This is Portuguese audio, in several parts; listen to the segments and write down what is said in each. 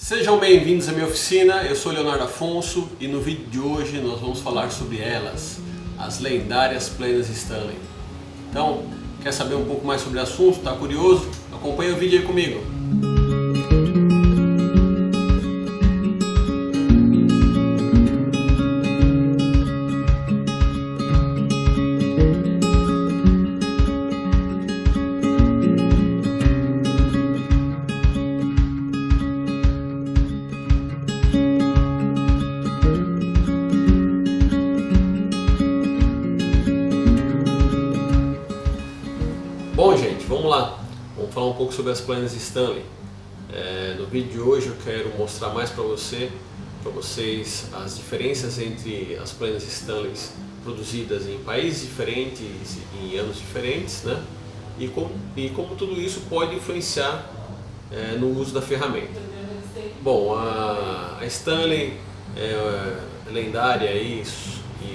Sejam bem-vindos à minha oficina, eu sou Leonardo Afonso e no vídeo de hoje nós vamos falar sobre elas, as lendárias planas Stanley. Então, quer saber um pouco mais sobre o assunto? Está curioso? Acompanhe o vídeo aí comigo. Bom, gente, vamos lá. Vamos falar um pouco sobre as planas Stanley. No vídeo de hoje eu quero mostrar mais para vocês as diferenças entre as planas Stanley produzidas em países diferentes e em anos diferentes, né? E como tudo isso pode influenciar no uso da ferramenta. Bom, a Stanley é lendária e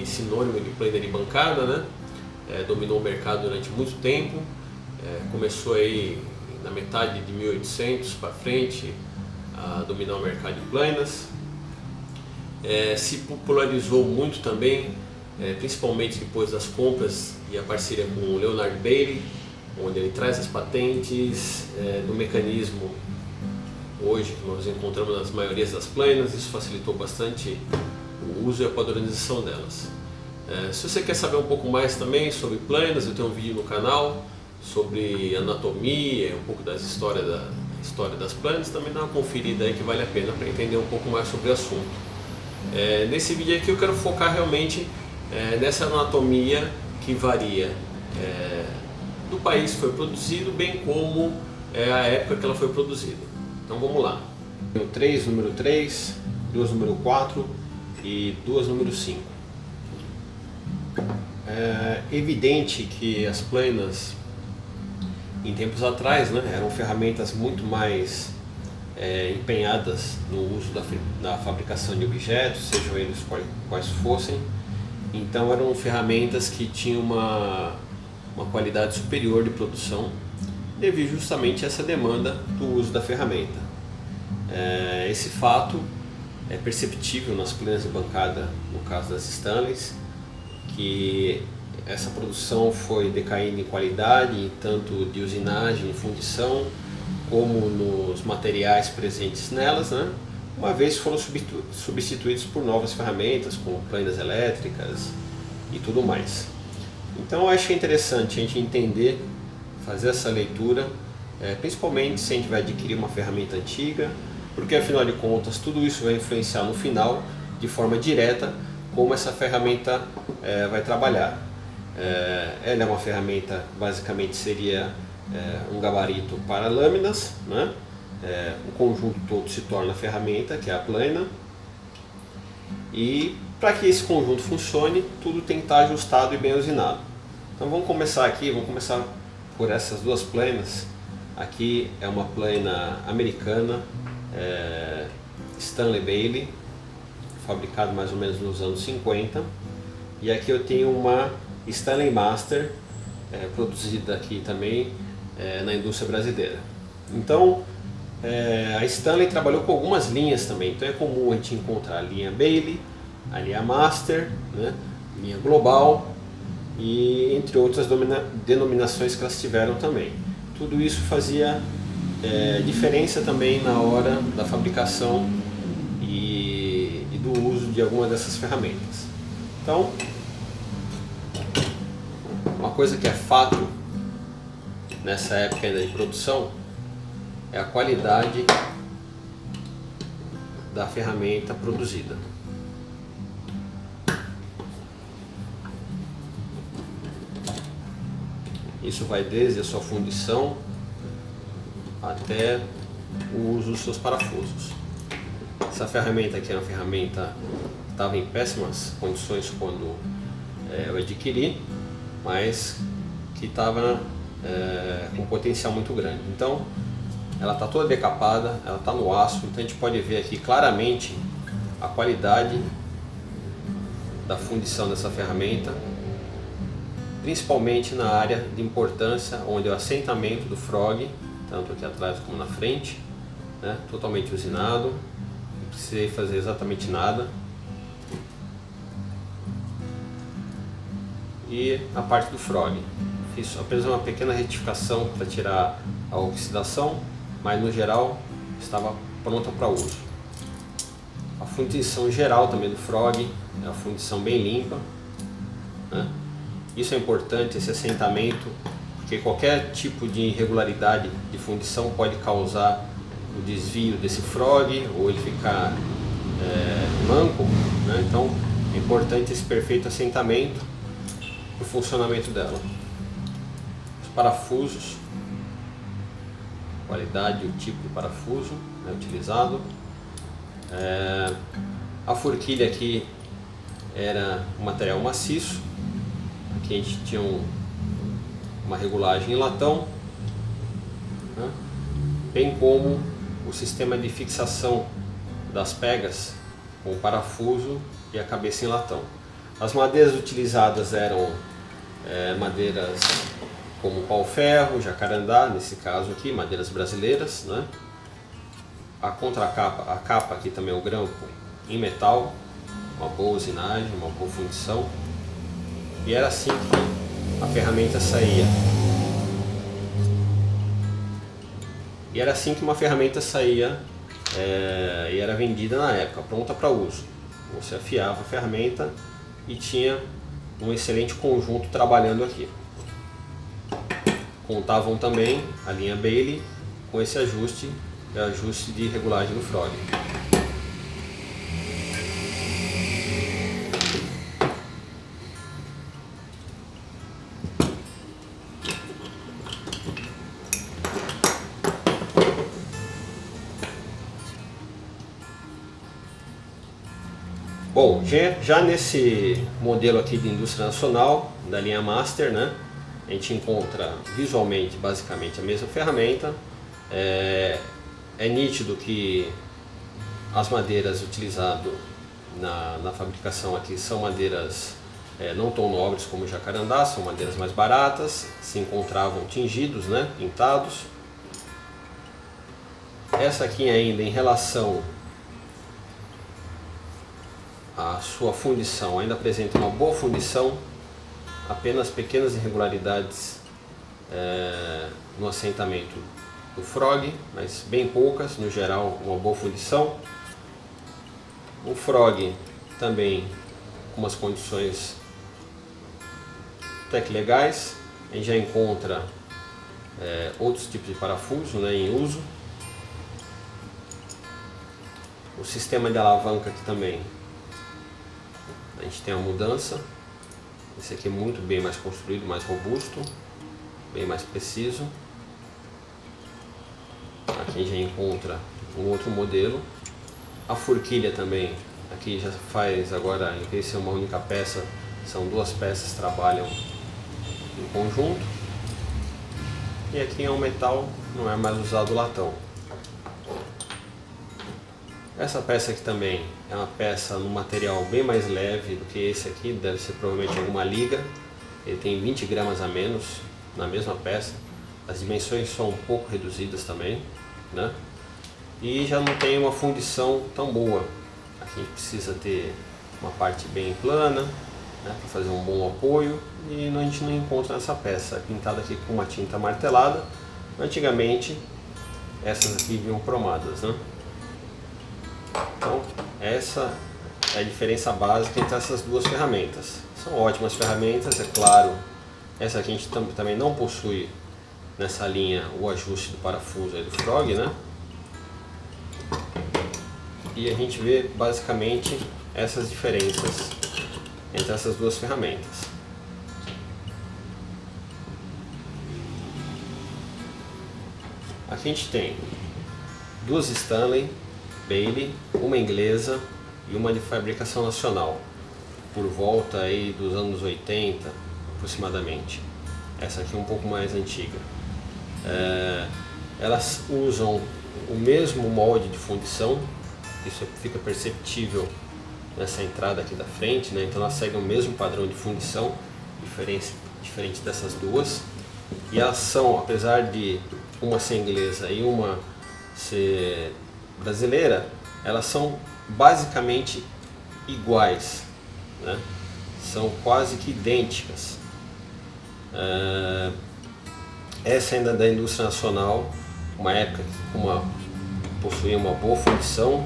sinônimo de plana de bancada, né? Dominou o mercado durante muito tempo. Começou aí na metade de 1800 para frente a dominar o mercado de planas. Se popularizou muito também, principalmente depois das compras e a parceria com o Leonard Bailey, onde ele traz as patentes do mecanismo hoje que nós encontramos nas maiorias das planas. Isso facilitou bastante o uso e a padronização delas. Se você quer saber um pouco mais também sobre planas, eu tenho um vídeo no canal sobre anatomia, um pouco das história das planas. Também dá uma conferida aí que vale a pena para entender um pouco mais sobre o assunto. Nesse vídeo aqui eu quero focar realmente nessa anatomia que varia do país que foi produzido, bem como a época que ela foi produzida. Então vamos lá. Número 3, duas número 4 e duas número 5. É evidente que as planas em tempos atrás, né, eram ferramentas muito mais empenhadas no uso da fabricação de objetos, sejam eles quais fossem. Então eram ferramentas que tinham uma qualidade superior de produção devido justamente a essa demanda do uso da ferramenta. Esse fato é perceptível nas planas de bancada, no caso das Stanleys, que essa produção foi decaindo em qualidade, tanto de usinagem e fundição, como nos materiais presentes nelas, né? Uma vez foram substituídos por novas ferramentas, como planas elétricas e tudo mais. Então eu achei interessante a gente entender, fazer essa leitura, principalmente se a gente vai adquirir uma ferramenta antiga, porque afinal de contas tudo isso vai influenciar no final, de forma direta, como essa ferramenta vai trabalhar. Ela é uma ferramenta, basicamente seria um gabarito para lâminas, né? O conjunto todo se torna a ferramenta, que é a plana, e para que esse conjunto funcione, tudo tem que estar ajustado e bem usinado. Então vamos começar por essas duas planas. Aqui é uma plana americana, Stanley Bailey, fabricado mais ou menos nos anos 50, e aqui eu tenho uma Stanley Master, produzida aqui também na indústria brasileira. Então a Stanley trabalhou com algumas linhas também, então é comum a gente encontrar a linha Bailey, a linha Master, né, linha Global e entre outras denominações que elas tiveram também. Tudo isso fazia diferença também na hora da fabricação e do uso de algumas dessas ferramentas. Então, uma coisa que é fato nessa época ainda de produção é a qualidade da ferramenta produzida. Isso vai desde a sua fundição até o uso dos seus parafusos. Essa ferramenta aqui é uma ferramenta que estava em péssimas condições quando eu adquiri, mas que estava com um potencial muito grande. Então ela está toda decapada, ela está no aço, então a gente pode ver aqui claramente a qualidade da fundição dessa ferramenta, principalmente na área de importância, onde é o assentamento do frog, tanto aqui atrás como na frente, né? Totalmente usinado, não precisei fazer exatamente nada. E a parte do frog, fiz apenas uma pequena retificação para tirar a oxidação, mas no geral estava pronta para uso. A fundição geral também do frog é uma fundição bem limpa, né? Isso é importante, esse assentamento, porque qualquer tipo de irregularidade de fundição pode causar o desvio desse frog ou ele ficar manco, né? Então é importante esse perfeito assentamento o funcionamento dela. Os parafusos, qualidade e o tipo de parafuso utilizado. A forquilha aqui era um material maciço. Aqui a gente tinha uma regulagem em latão, né? Bem como o sistema de fixação das pegas com o parafuso e a cabeça em latão. As madeiras utilizadas eram madeiras como pau-ferro, jacarandá, nesse caso aqui, madeiras brasileiras, né? A contracapa, a capa aqui também é o grampo em metal, uma boa usinagem, uma boa fundição. E era assim que a ferramenta saía. E era assim que uma ferramenta saía e era vendida na época, pronta para uso. Você afiava a ferramenta e tinha um excelente conjunto trabalhando aqui. Contavam também a linha Bailey com esse ajuste, que é o ajuste de regulagem do frog. Bom, já nesse modelo aqui de indústria nacional, da linha Master, né, a gente encontra visualmente, basicamente, a mesma ferramenta. É nítido que as madeiras utilizadas na fabricação aqui são madeiras não tão nobres como o jacarandá, são madeiras mais baratas, se encontravam tingidos, né, pintados. Essa aqui ainda em relação a sua fundição ainda apresenta uma boa fundição, apenas pequenas irregularidades no assentamento do frog, mas bem poucas, no geral uma boa fundição. O frog também com umas condições até que legais. A gente já encontra outros tipos de parafuso, né, em uso. O sistema de alavanca aqui também a gente tem uma mudança. Esse aqui é muito bem mais construído, mais robusto, bem mais preciso. Aqui já encontra um outro modelo. A forquilha também, aqui já faz agora, em vez de ser uma única peça, são duas peças que trabalham em conjunto. E aqui é um metal, não é mais usado o latão. Essa peça aqui também é uma peça num material bem mais leve do que esse aqui, deve ser provavelmente alguma liga. Ele tem 20 gramas a menos na mesma peça. As dimensões são um pouco reduzidas também, né? E já não tem uma fundição tão boa. Aqui a gente precisa ter uma parte bem plana, né, para fazer um bom apoio, e a gente não encontra essa peça pintada aqui com uma tinta martelada. Antigamente essas aqui vinham cromadas, né? Então essa é a diferença básica entre essas duas ferramentas. São ótimas ferramentas, é claro. Essa aqui a gente também não possui nessa linha o ajuste do parafuso aí do frog, né? E a gente vê basicamente essas diferenças entre essas duas ferramentas. Aqui a gente tem duas Stanley, Bailey, uma inglesa e uma de fabricação nacional, por volta aí dos anos 80 aproximadamente. Essa aqui é um pouco mais antiga. Elas usam o mesmo molde de fundição, isso fica perceptível nessa entrada aqui da frente, né? Então elas seguem o mesmo padrão de fundição, diferente dessas duas. E elas são, apesar de uma ser inglesa e uma brasileira, elas são basicamente iguais, né? São quase que idênticas. Essa ainda é da indústria nacional, uma época que possuía uma boa fundição.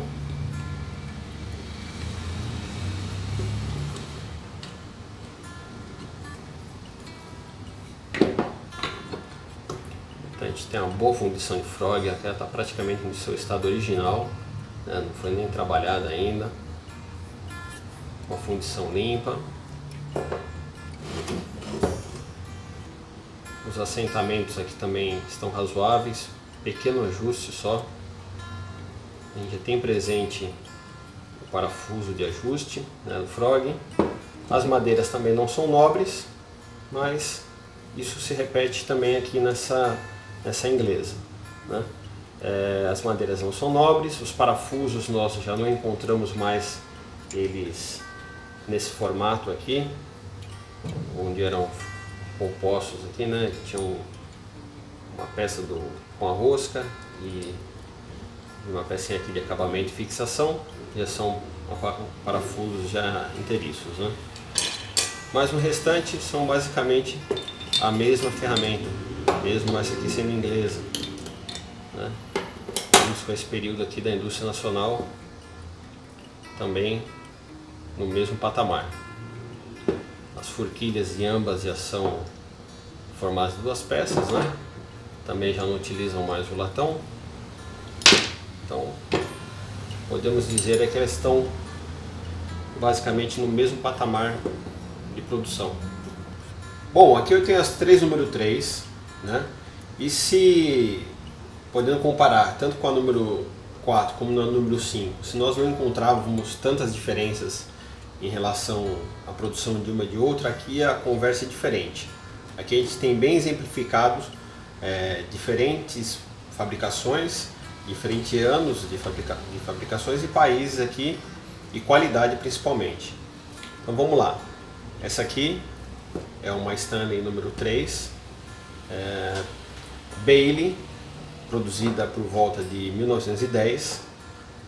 Então a gente tem uma boa fundição de frog, ela está praticamente no seu estado original, né? Não foi nem trabalhada ainda. Uma fundição limpa. Os assentamentos aqui também estão razoáveis, pequeno ajuste só. A gente já tem presente o parafuso de ajuste, né, do frog. As madeiras também não são nobres, mas isso se repete também aqui nessa inglesa, né? As madeiras não são nobres, os parafusos nós já não encontramos mais eles nesse formato aqui, onde eram compostos aqui, né? Tinha uma peça com a rosca e uma pecinha aqui de acabamento e fixação, já são parafusos já inteiriços, né? Mas o restante são basicamente a mesma ferramenta, mesmo essa aqui sendo inglesa, né? Isso com esse período aqui da indústria nacional também no mesmo patamar. As forquilhas de ambas já são formadas de 2 peças, né? Também já não utilizam mais o latão. Então, podemos dizer que elas estão basicamente no mesmo patamar de produção. Bom, aqui eu tenho as 3 número 3, né? E se, podendo comparar tanto com a número 4 como na número 5, se nós não encontrávamos tantas diferenças em relação à produção de uma e de outra, aqui a conversa é diferente. Aqui a gente tem bem exemplificados diferentes fabricações, diferentes anos de fabricações e países aqui e qualidade principalmente. Então vamos lá. Essa aqui é uma Stanley número 3, Bailey, produzida por volta de 1910.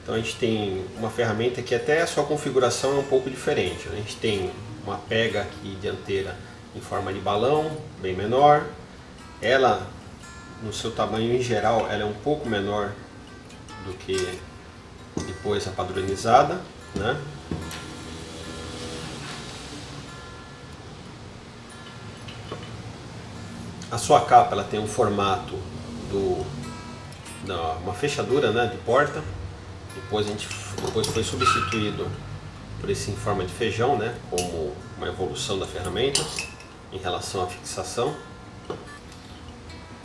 Então a gente tem uma ferramenta que até a sua configuração é um pouco diferente. A gente tem uma pega aqui dianteira em forma de balão, bem menor. Ela, no seu tamanho em geral, ela é um pouco menor do que depois a padronizada, né? A sua capa ela tem um formato uma fechadura, né, de porta. Depois foi substituído por esse em forma de feijão, né, como uma evolução da ferramenta em relação à fixação.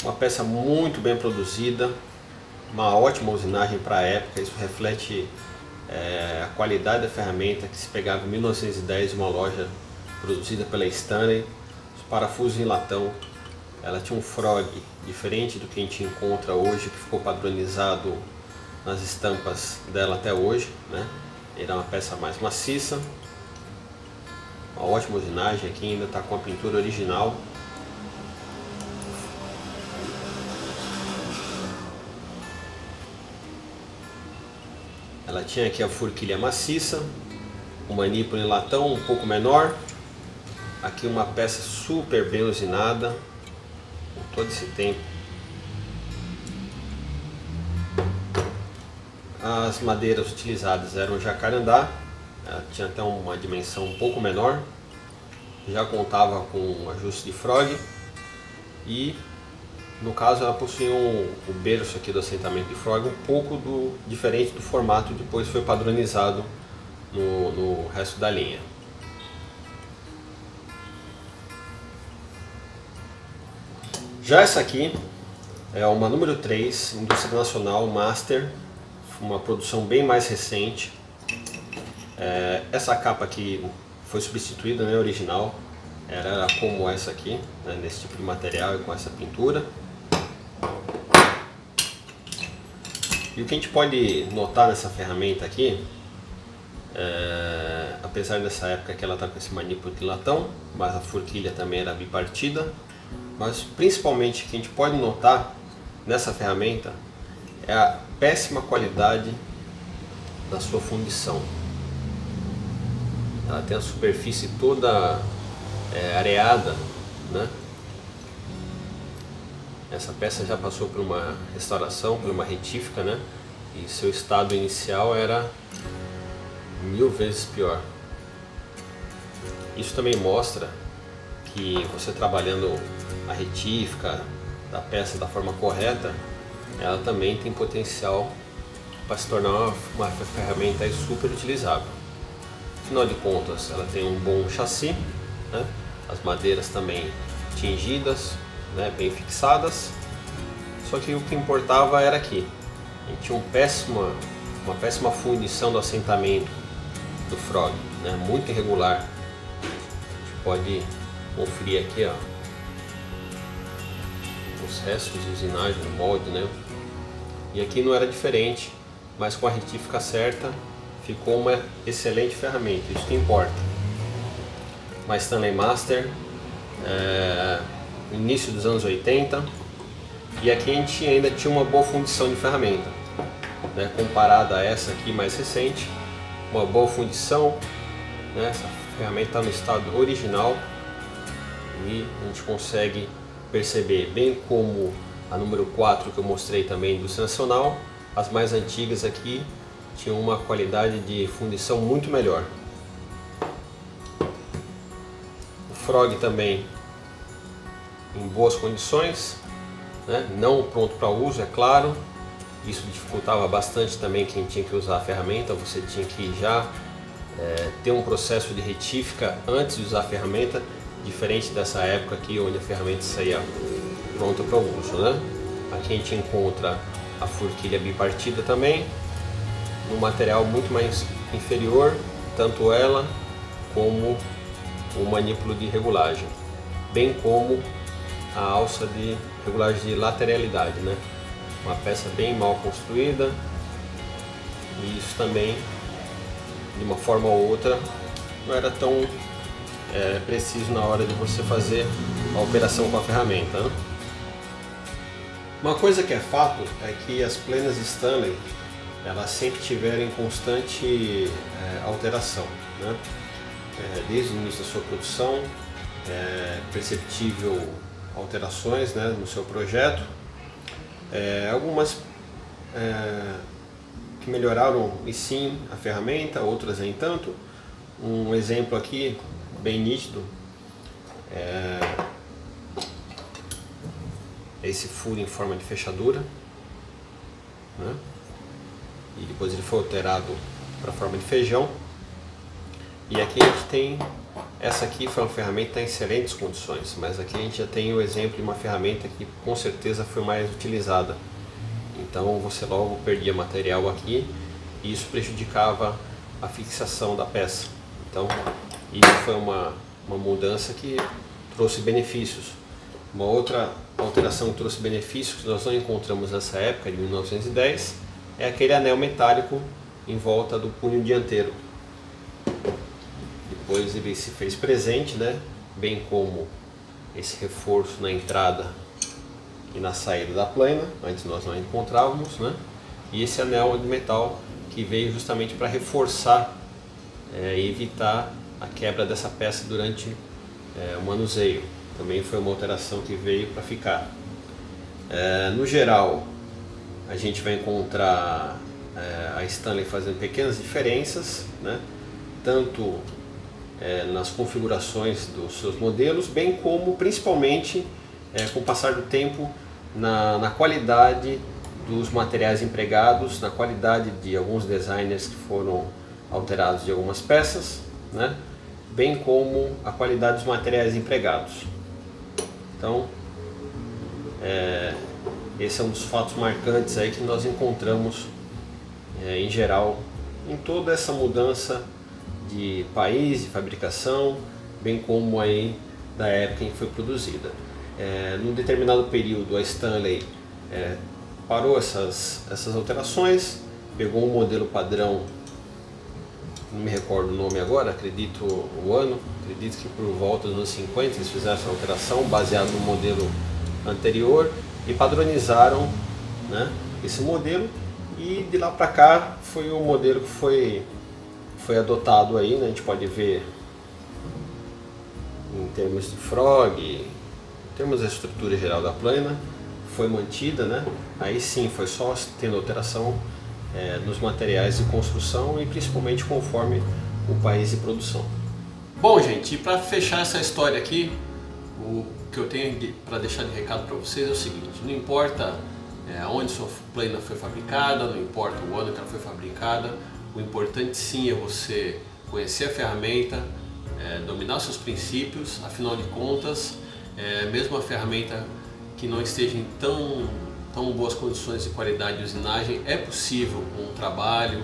Uma peça muito bem produzida, uma ótima usinagem para a época. Isso reflete a qualidade da ferramenta que se pegava em 1910 uma loja produzida pela Stanley. Os parafusos em latão. Ela tinha um frog diferente do que a gente encontra hoje, que ficou padronizado nas estampas dela até hoje, né? Era uma peça mais maciça, uma ótima usinagem. Aqui ainda está com a pintura original. Ela tinha aqui a forquilha maciça, o manípulo em latão um pouco menor. Aqui uma peça super bem usinada, com todo esse tempo. As madeiras utilizadas eram jacarandá, ela tinha até uma dimensão um pouco menor, já contava com um ajuste de frog e no caso ela possuía o berço aqui do assentamento de frog um pouco diferente do formato, depois foi padronizado no resto da linha. Já essa aqui é uma número 3, Indústria Nacional Master, uma produção bem mais recente. Essa capa aqui foi substituída, né, original, era como essa aqui, né, nesse tipo de material e com essa pintura. E o que a gente pode notar nessa ferramenta aqui, apesar dessa época que ela está com esse manípulo de latão, mas a forquilha também era bipartida, mas principalmente o que a gente pode notar nessa ferramenta é péssima qualidade da sua fundição. Ela tem a superfície toda areada, né? Essa peça já passou por uma restauração, por uma retífica, né? E seu estado inicial era 1000 vezes pior. Isso também mostra que você trabalhando a retífica da peça da forma correta, ela também tem potencial para se tornar uma ferramenta super utilizável. Afinal de contas, ela tem um bom chassi, né? As madeiras também tingidas, né? Bem fixadas. Só que o que importava era aqui. A gente tinha uma péssima fundição do assentamento do frog, né? Muito irregular. A gente pode conferir aqui, ó, os restos de usinagem no molde, né? E aqui não era diferente, mas com a retífica certa ficou uma excelente ferramenta, isso que importa. Uma Stanley Master, início dos anos 80, e aqui a gente ainda tinha uma boa fundição de ferramenta, né? Comparada a essa aqui mais recente, uma boa fundição, né? Essa ferramenta está no estado original e a gente consegue perceber, bem como a número 4 que eu mostrei também, indústria nacional, as mais antigas aqui tinham uma qualidade de fundição muito melhor. O frog também em boas condições, né? Não pronto para uso, é claro. Isso dificultava bastante também quem tinha que usar a ferramenta. Você tinha que já ter um processo de retífica antes de usar a ferramenta, diferente dessa época aqui onde a ferramenta saía pronta para o uso, né? Aqui a gente encontra a forquilha bipartida também, num material muito mais inferior, tanto ela como o manípulo de regulagem, bem como a alça de regulagem de lateralidade, né? Uma peça bem mal construída, e isso também, de uma forma ou outra, não era tão preciso na hora de você fazer a operação com a ferramenta, né? Uma coisa que é fato é que as plenas Stanley, elas sempre tiveram em constante alteração, né? Desde o início da sua produção, perceptível alterações, né, no seu projeto, algumas que melhoraram e sim a ferramenta, outras nem tanto. Um exemplo aqui bem nítido é esse furo em forma de fechadura, né? E depois ele foi alterado para a forma de feijão. E aqui a gente tem, essa aqui foi uma ferramenta em excelentes condições, mas aqui a gente já tem o exemplo de uma ferramenta que com certeza foi mais utilizada. Então você logo perdia material aqui e isso prejudicava a fixação da peça. Então isso foi uma mudança que trouxe benefícios. Uma outra alteração que trouxe benefícios que nós não encontramos nessa época, de 1910, é aquele anel metálico em volta do punho dianteiro. Depois ele se fez presente, né? Bem como esse reforço na entrada e na saída da plana, antes nós não encontrávamos, né? E esse anel de metal que veio justamente para reforçar e evitar a quebra dessa peça durante o manuseio. Também foi uma alteração que veio para ficar. No geral, a gente vai encontrar a Stanley fazendo pequenas diferenças, né? Tanto nas configurações dos seus modelos, bem como principalmente com o passar do tempo na qualidade dos materiais empregados, na qualidade de alguns designers que foram alterados de algumas peças, né? Bem como a qualidade dos materiais empregados. Então, esse é um dos fatos marcantes aí que nós encontramos em geral em toda essa mudança de país, de fabricação, bem como aí da época em que foi produzida. Num determinado período a Stanley parou essas alterações, pegou um modelo padrão, não me recordo o nome agora, acredito o ano, acredito que por volta dos anos 50 eles fizeram essa alteração baseado no modelo anterior e padronizaram, né, esse modelo, E de lá para cá foi o modelo que foi adotado aí, né? A gente pode ver em termos de frog, em termos da estrutura geral da plana, foi mantida, né? Aí sim, foi só tendo alteração nos materiais de construção e principalmente conforme o país de produção. Bom, gente, e para fechar essa história aqui, o que eu tenho para deixar de recado para vocês é o seguinte: não importa onde sua plana foi fabricada, não importa o ano que ela foi fabricada, o importante sim é você conhecer a ferramenta, dominar seus princípios. Afinal de contas, mesmo a ferramenta que não esteja em tão boas condições de qualidade de usinagem, é possível, com um trabalho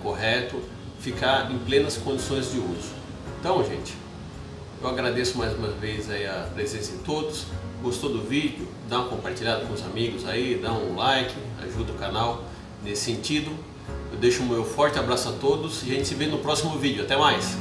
correto, ficar em plenas condições de uso. Então, gente, eu agradeço mais uma vez aí a presença de todos. Gostou do vídeo? Dá uma compartilhada com os amigos aí, dá um like, ajuda o canal nesse sentido. Eu deixo o meu forte abraço a todos e a gente se vê no próximo vídeo. Até mais!